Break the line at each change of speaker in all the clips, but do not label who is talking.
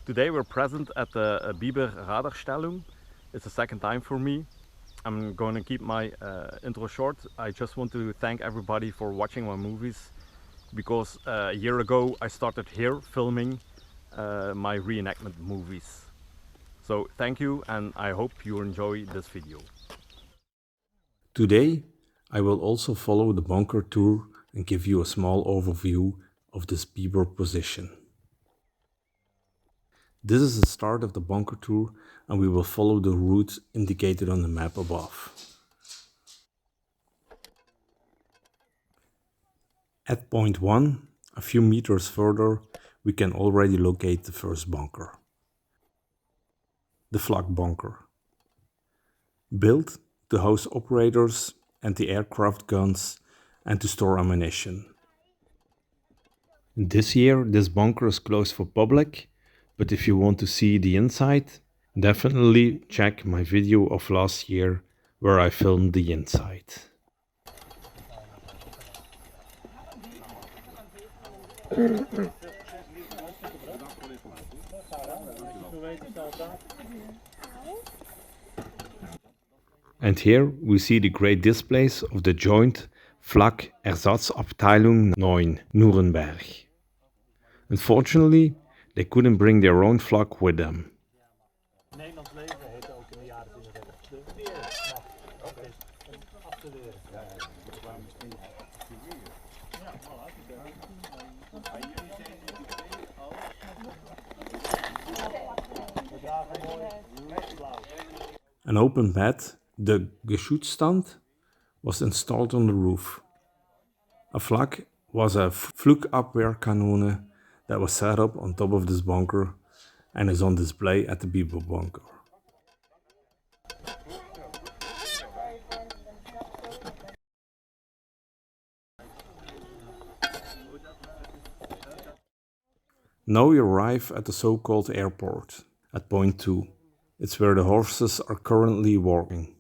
Today we're present at the Biber Radarstellung. It's the second time for me. I'm going to keep my intro short. I just want to thank everybody for watching my movies, because a year ago I started here filming my reenactment movies. So thank you, and I hope you enjoy this video.
Today I will also follow the bunker tour and give you a small overview of this Biber position. This is the start of the bunker tour, and we will follow the route indicated on the map above. At point 1, a few meters further, we can already locate the first bunker. The Flakbunker. Built to house operators, anti-aircraft guns and to store ammunition. This year this bunker is closed for public, but if you want to see the inside, definitely check my video of last year where I filmed the inside. And here we see the great displays of the joint FLAK Ersatz Abteilung 9 Nürnberg. Unfortunately, they couldn't bring their own FLAK with them. An open bed, the Geschutzstand, was installed on the roof. A FLAK was a Flugabwehrkanone that was set up on top of this bunker and is on display at the Biberbunker. Now we arrive at the so-called airport at point 2. It's where the horses are currently walking.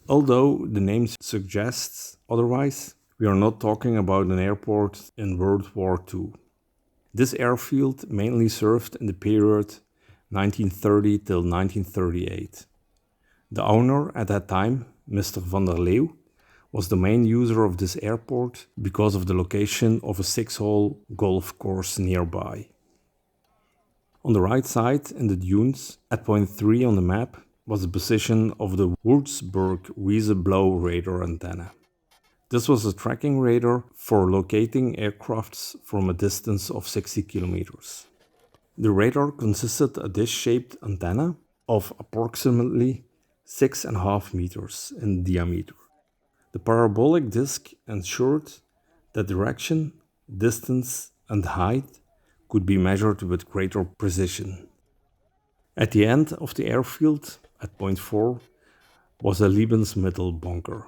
Although the name suggests otherwise, we are not talking about an airport in World War II. This airfield mainly served in the period 1930 till 1938. The owner at that time, Mr. van der Leeuw, was the main user of this airport because of the location of a 6-hole golf course nearby. On the right side in the dunes, at point 3 on the map, was the position of the Würzburg Riese Blau radar antenna. This was a tracking radar for locating aircrafts from a distance of 60 kilometers. The radar consisted of a dish-shaped antenna of approximately 6.5 meters in diameter. The parabolic disc ensured that direction, distance and height could be measured with greater precision. At the end of the airfield, at point 4, was a Lebensmittelbunker.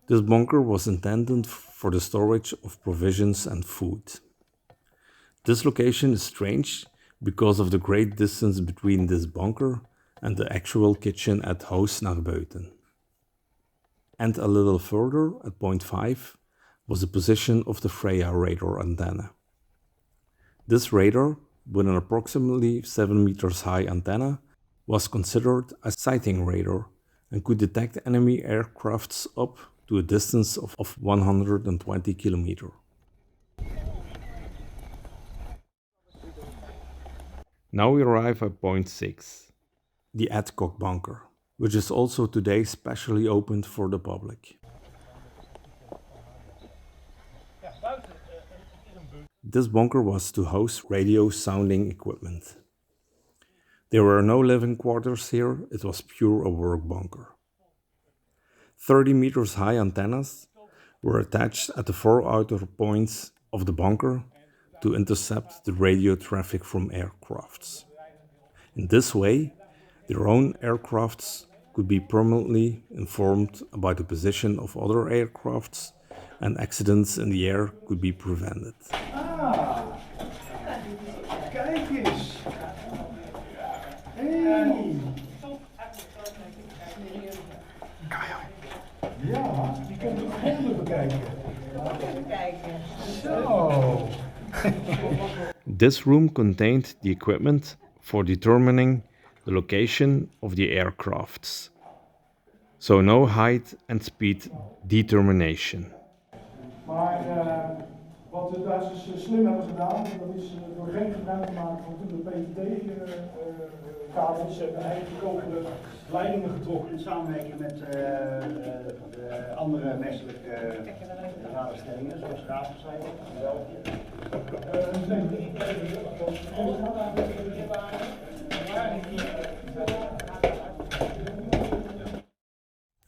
This bunker was intended for the storage of provisions and food. This location is strange because of the great distance between this bunker and the actual kitchen at Huis naar Buiten. And a little further, at point 5, was the position of the Freya radar antenna. This radar, with an approximately 7 meters high antenna, was considered a sighting radar and could detect enemy aircrafts up to a distance of 120 kilometers. Now we arrive at point 6, the Adcock Bunker, which is also today specially opened for the public. This bunker was to house radio sounding equipment. There were no living quarters here, it was pure a work bunker. 30 meters high antennas were attached at the 4 outer points of the bunker to intercept the radio traffic from aircrafts. In this way, their own aircrafts could be permanently informed about the position of other aircrafts, and accidents in the air could be prevented.
Kijk eens! Hey! Ja, je kunt de gronden bekijken. Zo!
This room contained the equipment for determining the location of the aircrafts. So no height and speed determination.
Maar wat de Duitsers slim hebben gedaan, dat is door geen gebruik te maken van toen de PVT-kabels. Ze hebben eigenlijk ook de leidingen getrokken in samenwerking met de andere menselijke radarstellingen, zoals raadverzijde.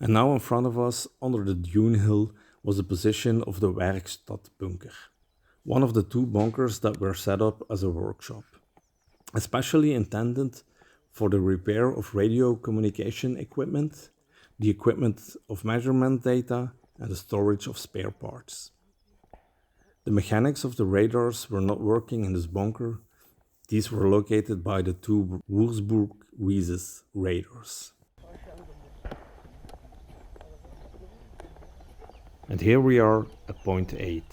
And now in front of us, under the Dune hill, was the position of the Werkstattbunker, one of the two bunkers that were set up as a workshop, especially intended for the repair of radio communication equipment, the equipment of measurement data, and the storage of spare parts. The mechanics of the radars were not working in this bunker. These were located by the two Würzburg Riese radars. And here we are at point 8.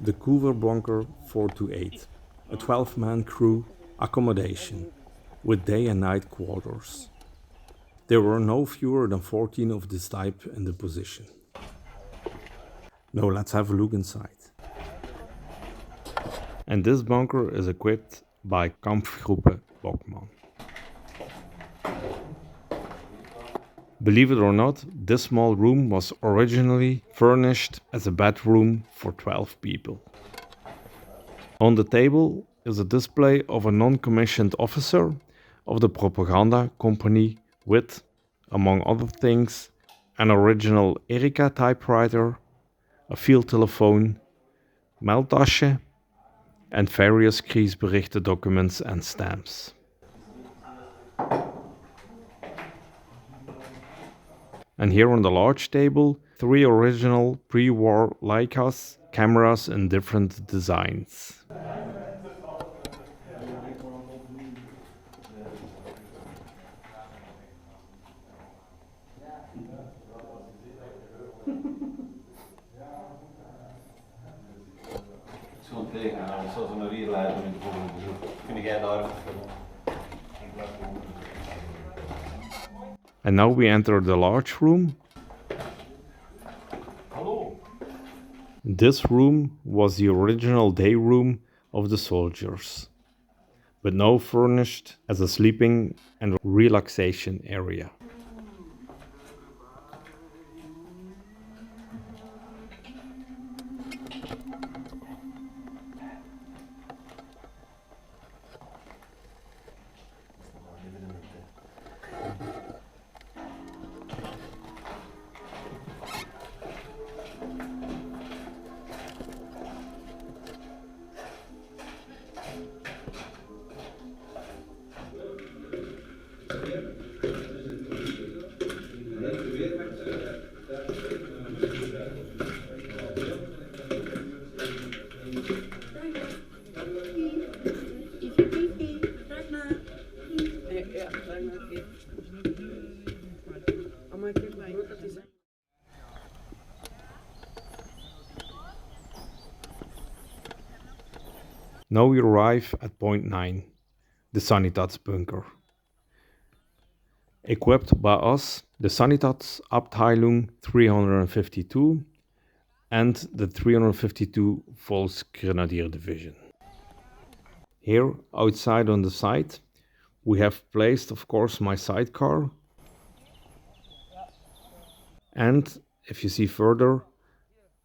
The Küverbunker 428, a 12-man crew accommodation with day and night quarters. There were no fewer than 14 of this type in the position. Now let's have a look inside. And this bunker is equipped by Kampfgruppe Bockmann. Believe it or not, this small room was originally furnished as a bedroom for 12 people. On the table is a display of a non-commissioned officer of the propaganda company with, among other things, an original Erika typewriter, a field telephone, meldtasje, and various kriesberichten documents and stamps. And here on the large table, 3 original pre-war Leicas cameras in different designs. And now we enter the large room. This room was the original day room of the soldiers, but now furnished as a sleeping and relaxation area. Now we arrive at point 9, the Sanitätsbunker. Equipped by us, the Sanitätsabteilung 352 and the 352 Volksgrenadier Division. Here, outside on the side, we have placed, of course, my sidecar. And, if you see further,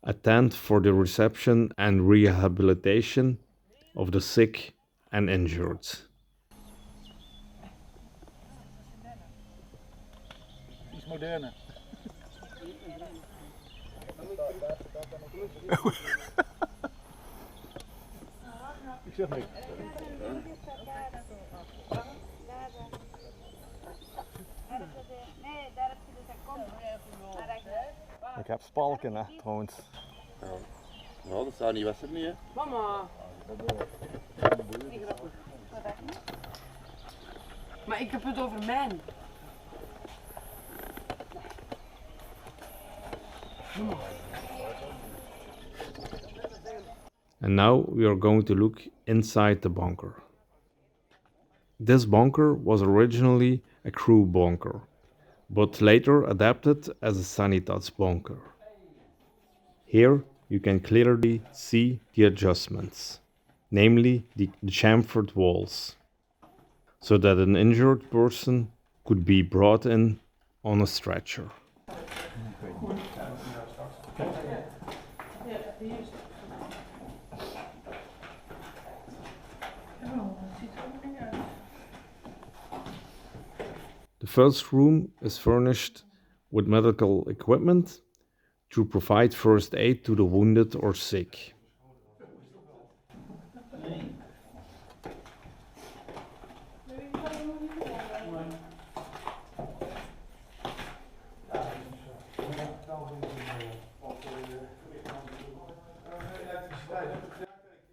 a tent for the reception and rehabilitation of the sick and injured.
Iets moderner. Ik zeg niks.
Ik heb spalken, hè, trouwens.
Ja. Nou, dat zou niet wassen niet, hè?
Mama! Maar ik heb het over mijn.
And now we are going to look inside the bunker. This bunker was originally a crew bunker, but later adapted as a Sanitätsbunker. Here you can clearly see the adjustments, namely the chamfered walls, so that an injured person could be brought in on a stretcher. The first room is furnished with medical equipment to provide first aid to the wounded or sick.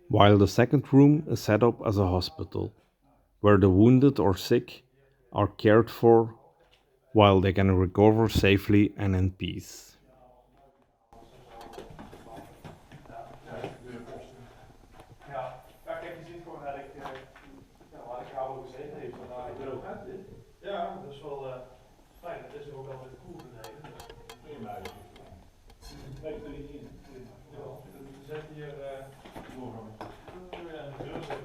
While the second room is set up as a hospital, where the wounded or sick are cared for while they can recover safely and in peace.
Ja, dat is wel fijn. Dat is ook wel met de koer beneden. Weet er niet in. We zetten hier doorgang. Ja, de deur zit er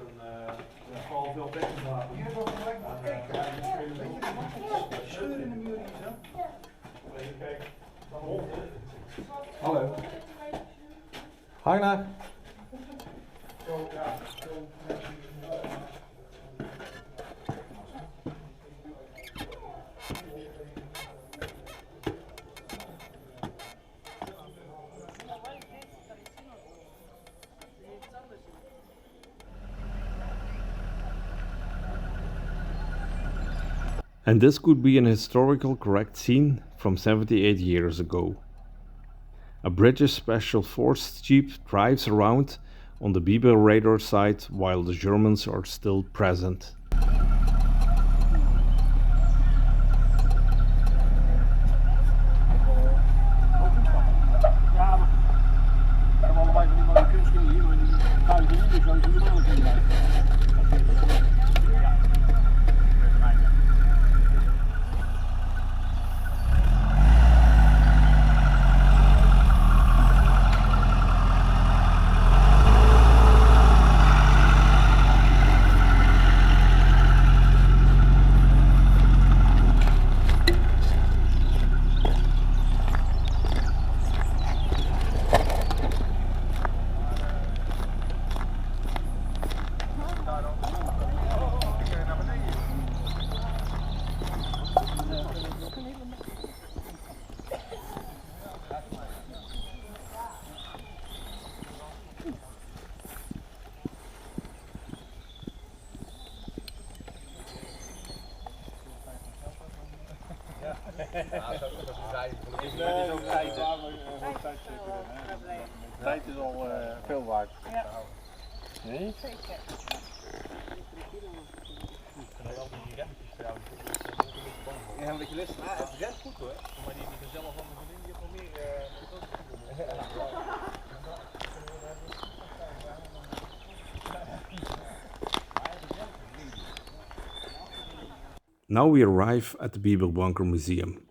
vooral veel bekkenwater. Hier is ook gelijk wat kijken. Scheuren in de muur hier zo. Even kijken. Dan rond.
Hallo. Harnaar.
Zo, ja. Zo.
And this could be an historical correct scene from 78 years ago. A British Special Forces jeep drives around on the Biber radar site while the Germans are still present.
Tijd is al veel waard.
Ja.
Nee?
Zeker.
Ja, een beetje lust. Het rent goed hoor. Maar die gezellig van de vriendin die heeft nog meer.
Now we arrive at the Biberbunker Museum.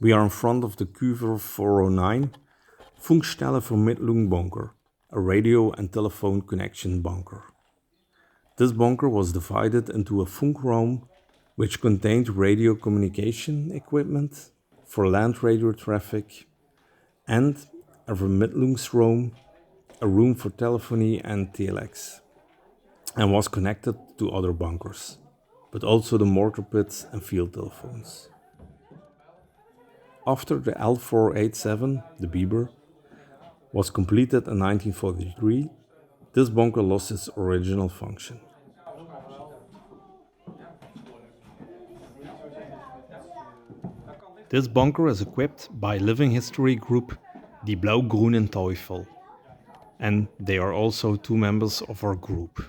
We are in front of the Küver 409, Funkstelle-Vermittlungsbunker, a radio and telephone connection bunker. This bunker was divided into a Funkraum, which contained radio communication equipment for land radio traffic, and a Vermittlungsraum, a room for telephony and telex, and was connected to other bunkers, but also the mortar pits and field telephones. After the L487, the Biber, was completed in 1943, This bunker lost its original function. This bunker is equipped by living history group the Blau, Grünen, Teufel, and they are also 2 members of our group.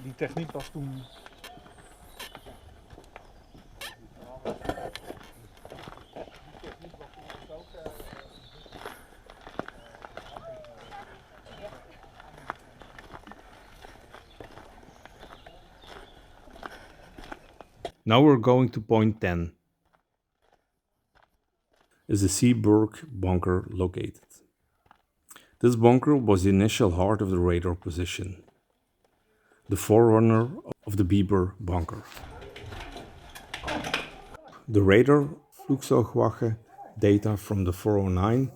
Die techniek was toen.
Now we're going to point 10. Is the Seeburgbunker located. This bunker was the initial heart of the radar position, the forerunner of the Biberbunker. The radar Flakbunker data from the 409,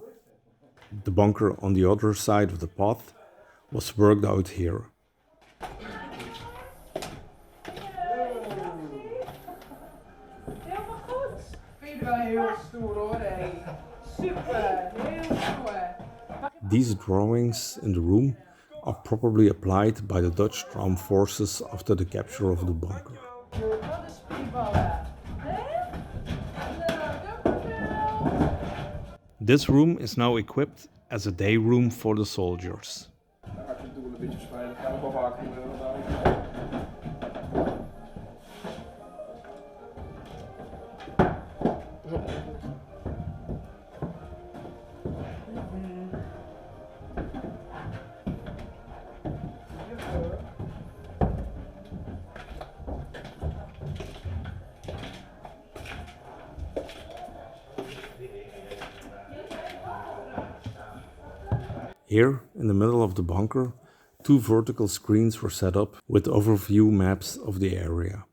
the bunker on the other side of the path, was worked out here. These drawings in the room are probably applied by the Dutch armed forces after the capture of the bunker. This room is now equipped as a day room for the soldiers. Here, in the middle of the bunker, 2 vertical screens were set up with overview maps of the area.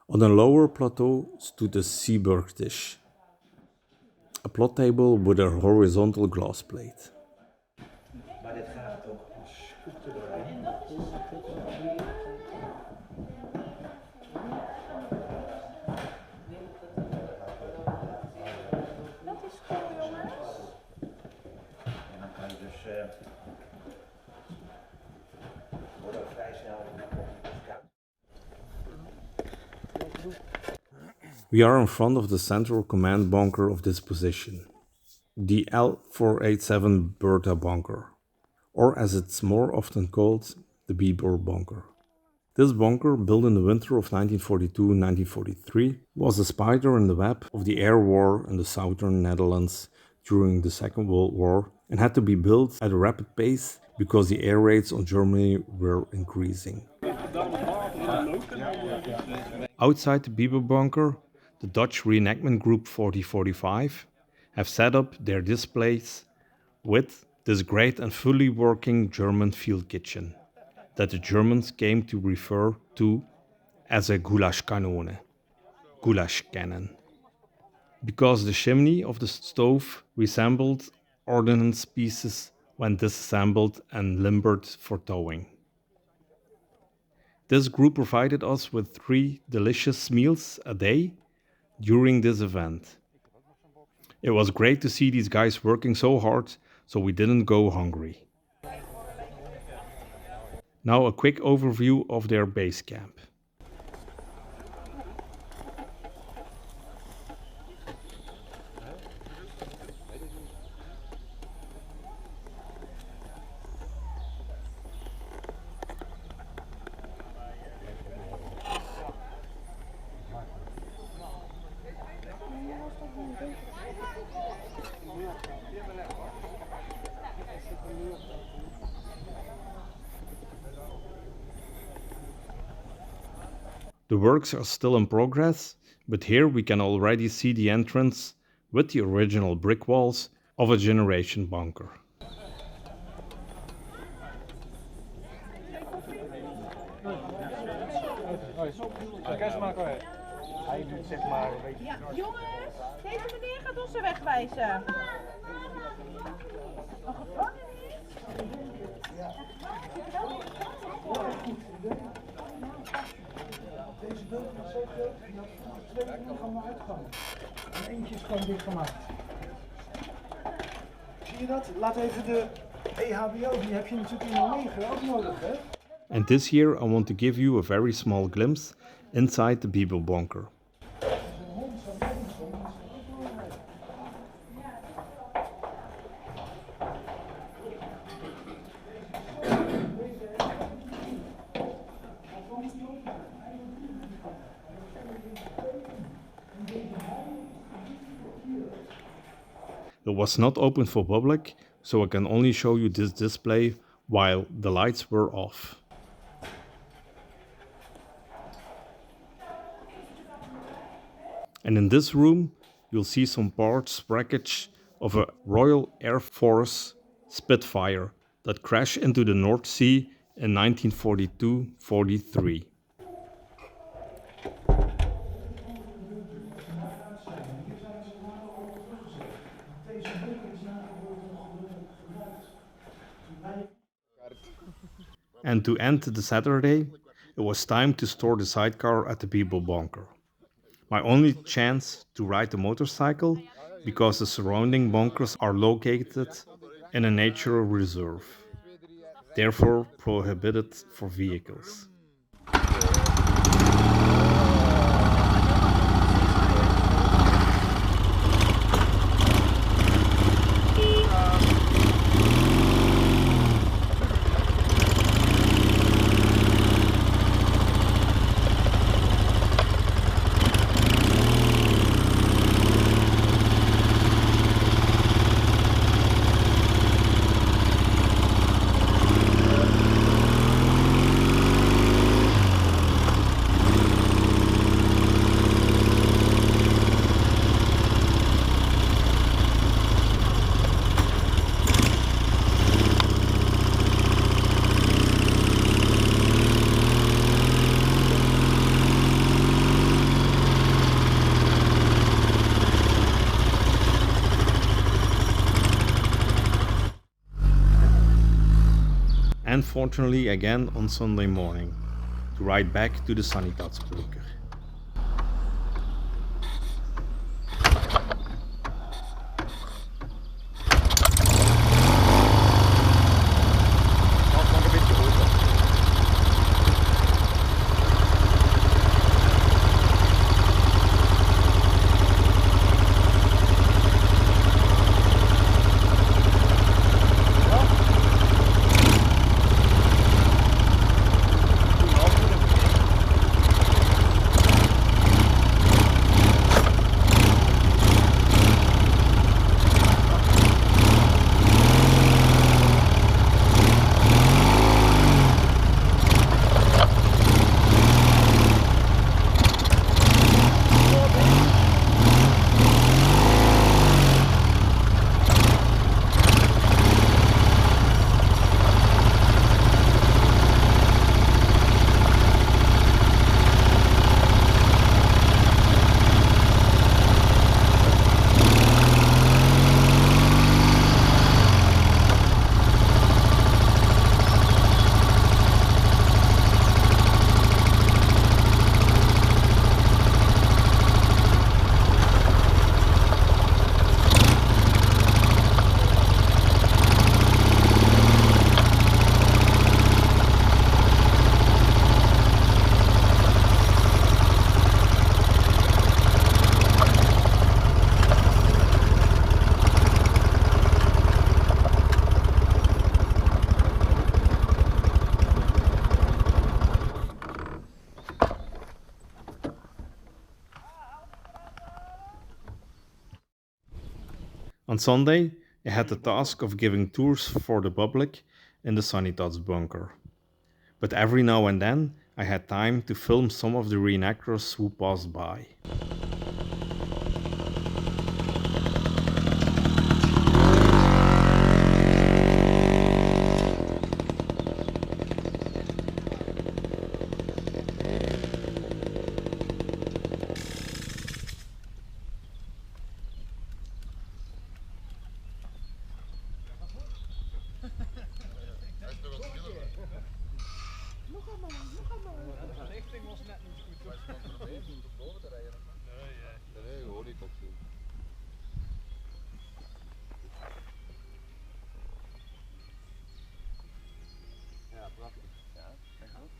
On a lower plateau stood a Seeburg dish, a plot table with a horizontal glass plate. We are in front of the central command bunker of this position, the L487 Bertha bunker, or as it's more often called, the Biberbunker. This bunker, built in the winter of 1942-1943, was a spider in the web of the air war in the southern Netherlands during the Second World War and had to be built at a rapid pace because the air raids on Germany were increasing. Outside the Biberbunker, the Dutch reenactment group 4045 have set up their displays with this great and fully working German field kitchen that the Germans came to refer to as a Gulaschkanone, goulash cannon, because the chimney of the stove resembled ordnance pieces when disassembled and limbered for towing. This group provided us with 3 delicious meals a day during this event. It was great to see these guys working so hard, so we didn't go hungry. Now a quick overview of their base camp. The works are still in progress, but here we can already see the entrance with the original brick walls of a generation bunker.
Orkest maken wij. Hij doet zeg maar een beetje.
Ja, jongens, deze meneer gaat ons de weg wijzen. Een gevangenis?
Deze deur is zo groot dat er 2 ingangen uitgangen. En eentje is gewoon dichtgemaakt. Zie je dat? Laat even de EHBO, die heb je natuurlijk in Nürnberg ook nodig, hè?
And this year I want to give you a very small glimpse inside the Biberbunker. It was not open for public, so I can only show you this display while the lights were off. And in this room, you'll see some parts wreckage of a Royal Air Force Spitfire that crashed into the North Sea in 1942-43. And to end the Saturday, it was time to store the sidecar at the Biberbunker. My only chance to ride a motorcycle, because the surrounding bunkers are located in a natural reserve, therefore prohibited for vehicles. And fortunately again on Sunday morning, to ride back to the Sanitätsbunker. On Sunday, I had the task of giving tours for the public in the Sanitätsbunker. But every now and then, I had time to film some of the reenactors who passed by.
De verlichting was net niet goed. Was je van probeerd om tot boven te rijden? Nee, gewoon niet opzien. Ja, prachtig. Ja, echt goed.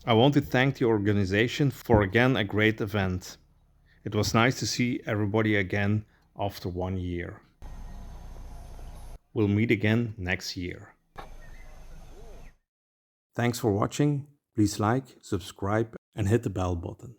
I want to thank the organization for again a great event. It was nice to see everybody again after 1 year. We'll meet again next year. Thanks for watching. Please like, subscribe and hit the bell button.